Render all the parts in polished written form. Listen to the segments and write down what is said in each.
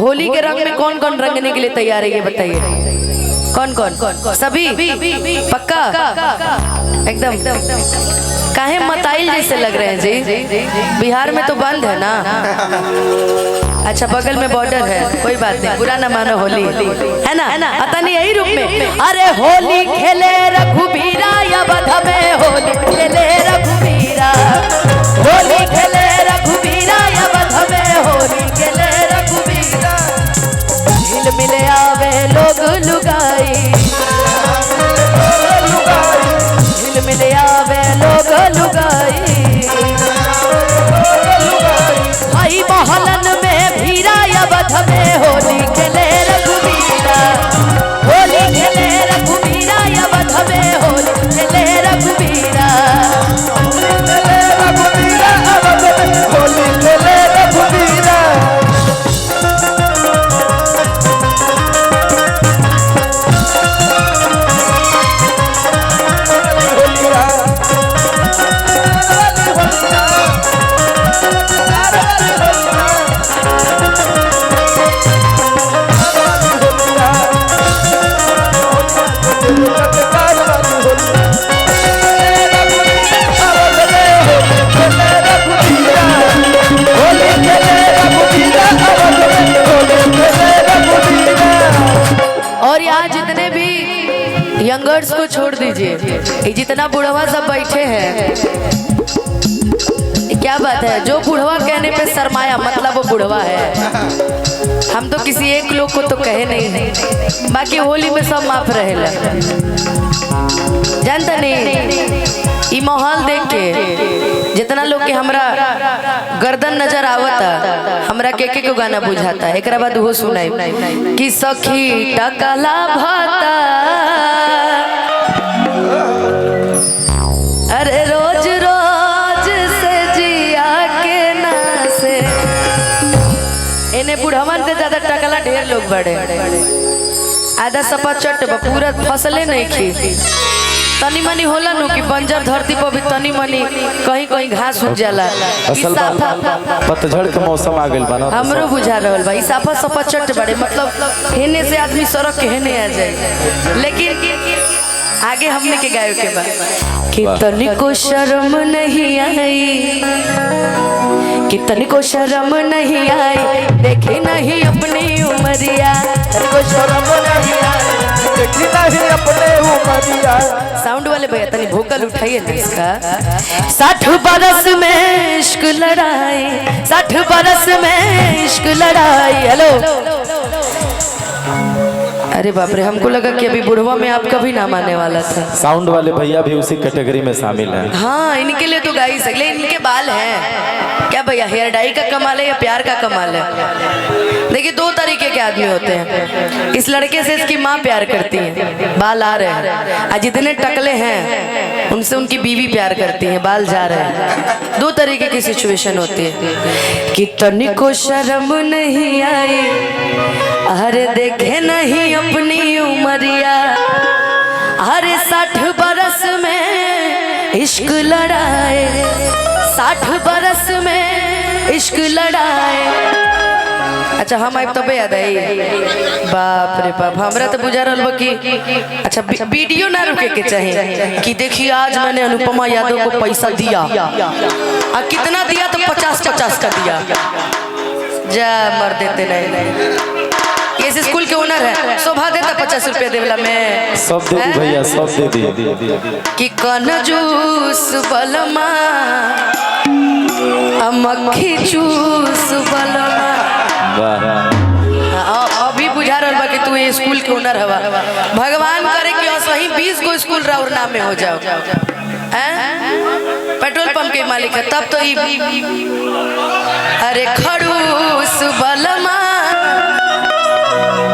होली के रंग में कौन कौन रंगने के लिए तैयार है ये बताइए। कौन कौन? सभी पक्का एकदम। काहे मताइल जैसे लग रहे हैं जी? बिहार में तो बंद है ना। अच्छा बगल में बॉर्डर है, कोई बात नहीं, बुरा ना मानो, होली है ना। अता नहीं यही रूप में। अरे होली खेले रघुबीरा या बध में, होली खेले रघुबीरा, होली खेले रघुबीरा या बध में, होली खेले रघुबीरा। झिल मिले आवे लोग लुगाई, झिल मिले आवे लोग लुगाई। भाई महलन में भीरा या बध में, होली खेले रघुबीरा, होली खेले रघुबीरा या बध में, होली खेले रघुबीरा, होली खेले रघुबीरा। और यहाँ जितने भी यंगर्स को छोड़ दीजिए, जितना बुढ़वा सब बैठे हैं, क्या बात है, जो बुढ़वा कहने पे शर्माया मतलब वो बुढ़वा है। हम तो किसी एक लोग को तो कहे नहीं, बाकी होली में सब माफ रहेला। जानता नहीं ये माहौल देख के जितना लोग के हमरा गर्दन नजर आवता, हमरा के को गाना बुझाता। एक बाद वो सुनाई कि सखी टकला भाता, अरे रोज रोज से जिया के ना से। इन्हें बुढ़वन से ज्यादा टकला ढेर लोग बड़े, आधा सपा चट पूरा फसले नहीं खी। तनी मनी होला नु कि बंजर धरती पर भी तनी मनी कहीं कहीं घास उग जाला। पतझड़ के मौसम आ गइल बा ना, हमरो बुझा रहल भाई साफा सफा चट बड़े, मतलब हेने से आदमी सड़क के हेने आ जाए। लेकिन आगे हमने के गाय के बाद कितनी को शर्म नहीं आई, कितनी को शर्म नहीं आई, देखी नहीं अपनी उमरिया, को शर्म नहीं आई, देखी नहीं अपने उमरिया। साउंड वाले भैया तनी भोकल उठाइए ना इसका। 60 बरस में इश्क लड़ाई, 60 बरस में इश्क लड़ाई। हेलो अरे बाप रे, हमको लगा कि अभी बुढ़वा में आप कभी ना मानने वाला था। साउंड वाले भैया भी उसी कैटेगरी में शामिल हैं। हाँ इनके लिए तो गा ही सकते, इनके बाल हैं क्या भैया? हेयर डाई का कमाल है या प्यार का कमाल है? देखिए दो तरीके के आदमी होते हैं। इस लड़के से इसकी माँ प्यार करती है, बाल आ रहे हैं, और जितने टकले हैं उनसे उनकी बीवी प्यार करती है, बाल जा रहे हैं। दो तरीके की सिचुएशन होती है। कितनी को शर्म नहीं आई, अरे देखे नहीं अपनी उमरिया, अरे 60 बरस में इश्क लड़ाए, 60 बरस में इश्क लड़ाए। अच्छा हम आए तबे याद आई, बाप रे बाप, हमरा तो बुझा रहा कि अच्छा वीडियो ना रुके के चाहिए कि देखिए आज मैंने अनुपमा यादव को पैसा दिया, और कितना दिया तो 50-50 का दिया। जा मर देते नहीं। ये स्कूल के ओनर है, शोभा देता 50 रुपया देवला में, सब दे दी भैया, सब दे दी कि कन जूस बलमा मक्खी जूस बलमा। अभी बुझा रहा बा कि तू ये स्कूल के ओनर हवा। भगवान करे कि सही 20 गो स्कूल राउर नाम में हो जाओ। पेट्रोल पंप के मालिक है तब तो अरे खड़ूस बलमा,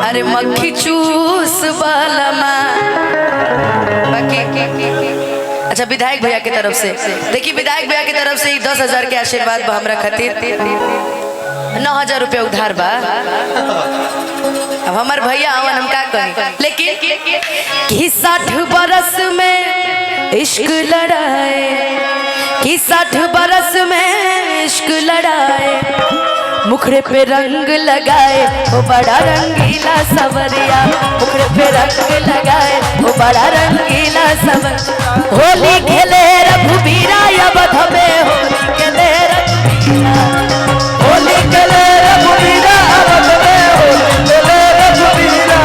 अरे मक्खी चूस बलमा। अच्छा विधायक भैया की तरफ से देखिए, विधायक भैया की तरफ से 10,000 के आशीर्वाद बा हमरा खातिर, 9,000 रुपया उधार बा। अब हमार भैया आवन हम का करें, लेकिन कि 60 बरस में इश्क लड़ाए, कि 60 बरस में इश्क लड़ाए, मुखड़े पे रंग लगाए वो बड़ा रंगीला सवरिया, मुखड़े पे रंग लगाए वो बड़ा रंगीला सवरिया। होली खेले रघुबीरा या बध में होली खेले रघुबीरा, होली खेले रघुबीरा बध में होली खेले रघुबीरा,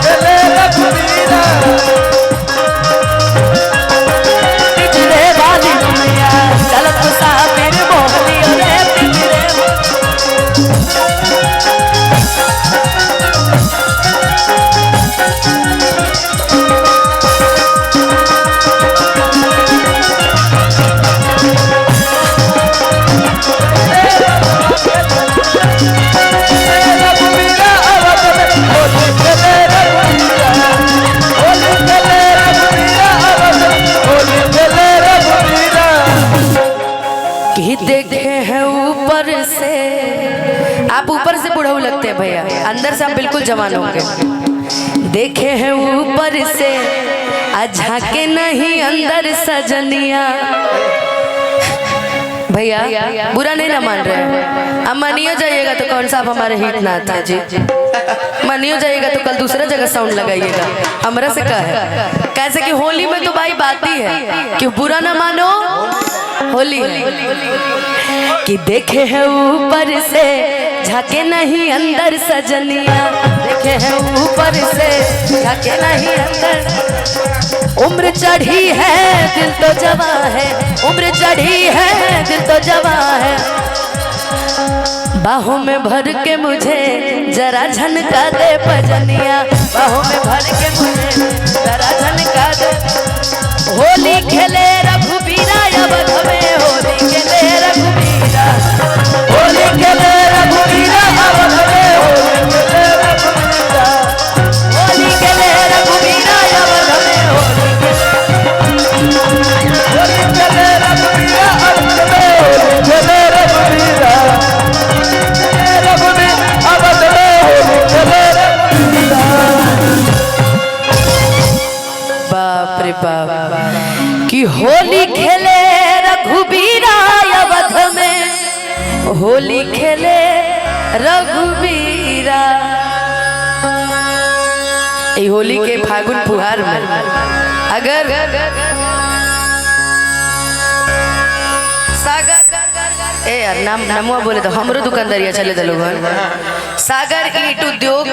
खेले रघुबीरा। पिछले वाली मैया चलत मुसाफिर मोहली रे पिछले देखे हैं ऊपर से। आप ऊपर से बुढ़ऊ लगते हैं भैया, अंदर से आप बिल्कुल जवान होंगे। देखे हैं ऊपर से झाके नहीं अंदर सजनिया। भैया बुरा नहीं ना मान रहे हैं, अब मानियो जाइएगा तो कौन सा आप हमारे हिट ना आता है जी। मानियो जाइएगा तो कल दूसरा जगह साउंड लगाइएगा। हमरा से कहा है कैसे कि होली में तो भाई बात ही है कि बुरा ना मानो होली कि देखे हैं ऊपर से झाके नहीं अंदर सजनिया, देखे हैं ऊपर से झाके नहीं अंदर। उम्र चढ़ी है दिल तो जवा है, उम्र चढ़ी है दिल तो जवा है। बाहों में भर के मुझे जरा झनका दे पजनिया, बाहों में भर के मुझे जरा झनका दे। होली खेले रघुबीरा या बध में होली खेले रघुबीरा, होली खेले रघुबीरा या बध में होली खेले रघुबीरा, होली खेले रघुबीरा या बध में होली खेले रघुबीरा, होली खेले रघुबीरा, रघुबीरा बध में होली खेले रघुबीरा। बाप रे बाप कि होली खेले रघुबीरा अवध में, होली खेले रघुबीरा। ये होली के फागुन फुहार में अगर सागर ए यार नाम नमुआ बोले तो हमरो दुकानदारिया चले दलो सागर ईट उद्योग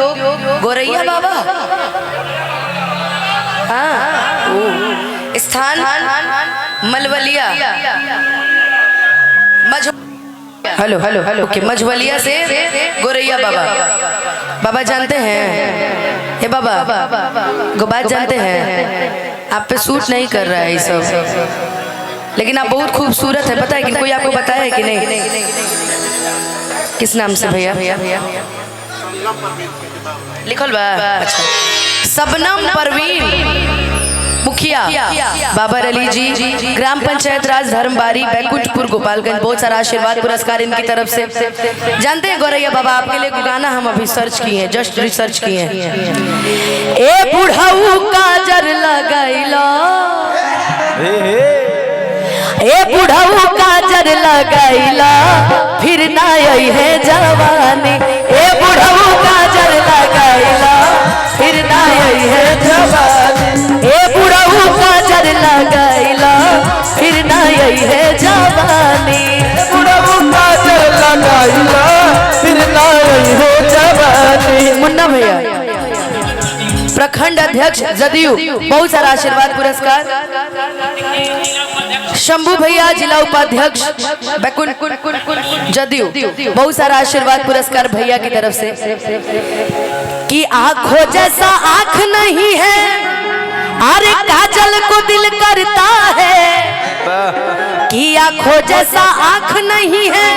गोरैया बाबा, हाँ स्थान मलवलिया हेलो हेलो हेलो ओके मझवलिया से गोरैया बाबा। बाबा जानते हैं ये बाबा को बात जानते हैं, आप पे सूट नहीं कर रहा है ये सब, लेकिन आप बहुत खूबसूरत है। पता है कि कोई आपको बताया है कि नहीं? किस नाम से भैया? लिखल बा अच्छा सबनम परवीन मुखिया बाबर अली जी, ग्राम पंचायत राज धर्मबारी बैकुंठपुर गोपालगंज। बहुत सारा आशीर्वाद पुरस्कार इनकी तरफ से। जानते हैं गौरैया बाबा आपके लिए गाना हम अभी सर्च किए हैं, जस्ट रिसर्च किए हैं। ए बुढ़ऊ काजर लगाइला, ए बुढ़ऊ काजर लगाइला फिर ना आई है जवानी, ए बुढ़ऊ काजर लगाइला फिर ना आई है जवानी, ए बुढ़ऊ काजर लगाइला फिर ना आई है जवानी, बुढ़ऊ काजर लगाइला फिर ना आई है जवानी। मुन्ना भैया प्रखंड अध्यक्ष जदयू, बहुत सारा आशीर्वाद पुरस्कार। शंभू भैया जिला उपाध्यक्ष जदयू, बहुत सारा आशीर्वाद पुरस्कार भैया की तरफ से। कि आंखों जैसा आंख नहीं है, अरे काजल को दिल करता है। कि आंखों जैसा आंख नहीं है,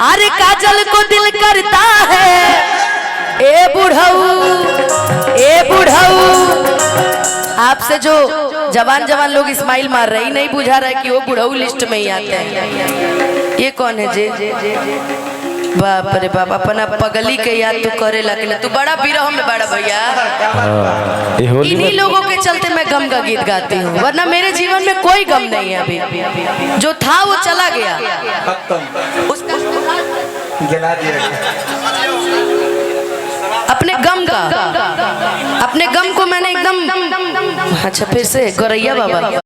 अरे काजल को दिल करता है। ए बुढ़ऊ आपसे जो जवान जवान लोग स्माइल मार रहे, नहीं बुझा रहा है कि वो बुढ़ऊ लिस्ट में ही आते हैं। ये कौन है जी? बाप रे बाप, अपना पगली के याद तू करे लगे, तू बड़ा विरह में बड़ा भैया। ये होली इन्हीं में लोगों के चलते मैं गम का गीत गाती हूँ, वरना मेरे जीवन में कोई गम नहीं है अभी। जो था वो चला गया, उसका गिला दिया। अपने गम को मैंने एकदम, अच्छा फिर से गौरैया बाबा